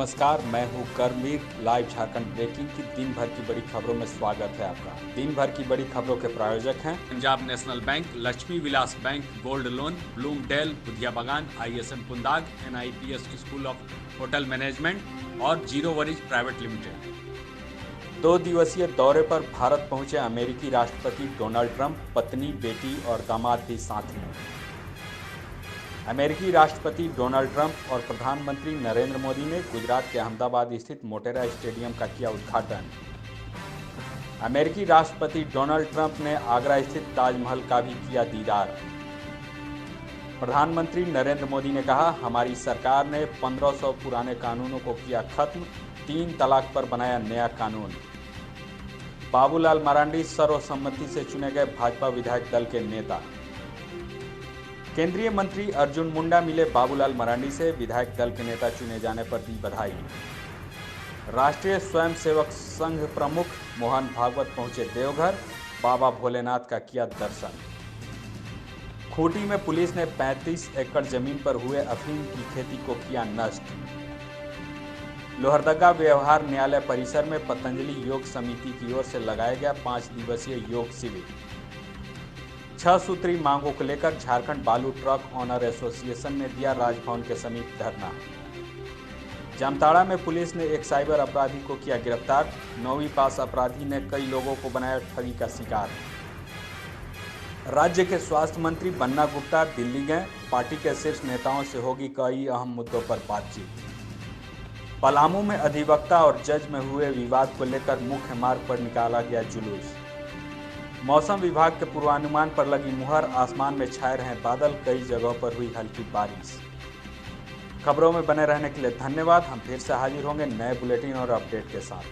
नमस्कार, मैं हूं करमीर। लाइव झारखंड ब्रेकिंग की दिन भर की बड़ी खबरों में स्वागत है आपका। दिन भर की बड़ी खबरों के प्रायोजक हैं Punjab national bank, Lakshmi Vilas bank, gold loan, ब्लूमडेल, Budhiya बागान, ISM कुंदाग, NIPS school of hotel management और जीरो वरीज प्राइवेट लिमिटेड। 2 दिवसीय दौरे पर भारत पहुंचे अमेरिकी राष्ट्रपति डोनाल्ड ट्रंप। पत्नी, बेटी और दामाद भी साथ में। अमेरिकी राष्ट्रपति डोनाल्ड ट्रंप और प्रधानमंत्री नरेंद्र मोदी ने गुजरात के अहमदाबाद स्थित मोटेरा स्टेडियम का किया उद्घाटन। अमेरिकी राष्ट्रपति डोनाल्ड ट्रंप ने आगरा स्थित ताजमहल का भी किया दीदार। प्रधानमंत्री नरेंद्र मोदी ने कहा, हमारी सरकार ने 1500 पुराने कानूनों को किया खत्म, 3 तलाक पर बनाया नया कानून। बाबूलाल मरांडी सर्वसम्मति से चुने गए भाजपा विधायक दल के नेता। केंद्रीय मंत्री अर्जुन मुंडा मिले बाबूलाल मरांडी से, विधायक दल के नेता चुने जाने पर दी बधाई। राष्ट्रीय स्वयंसेवक संघ प्रमुख मोहन भागवत पहुंचे देवघर, बाबा भोलेनाथ का किया दर्शन। खूंटी में पुलिस ने 35 एकड़ जमीन पर हुए अफीम की खेती को किया नष्ट। लोहरदगा व्यवहार न्यायालय परिसर में पतंजलि योग समिति की ओर से लगाया गया 5 दिवसीय योग शिविर। 6 सूत्री मांगों को लेकर झारखंड बालू ट्रक ऑनर एसोसिएशन ने दिया राजभवन के समीप धरना। जामताड़ा में पुलिस ने एक साइबर अपराधी को किया गिरफ्तार। 9वीं पास अपराधी ने कई लोगों को बनाया ठगी का शिकार। राज्य के स्वास्थ्य मंत्री बन्ना गुप्ता दिल्ली गए, पार्टी के शीर्ष नेताओं से होगी कई अहम मुद्दों पर बातचीत। पलामू में अधिवक्ता और जज में हुए विवाद को लेकर मुख्य मार्ग पर निकाला गया जुलूस। मौसम विभाग के पूर्वानुमान पर लगी मुहर, आसमान में छाए रहे बादल, कई जगहों पर हुई हल्की बारिश। खबरों में बने रहने के लिए धन्यवाद। हम फिर से हाजिर होंगे नए बुलेटिन और अपडेट के साथ।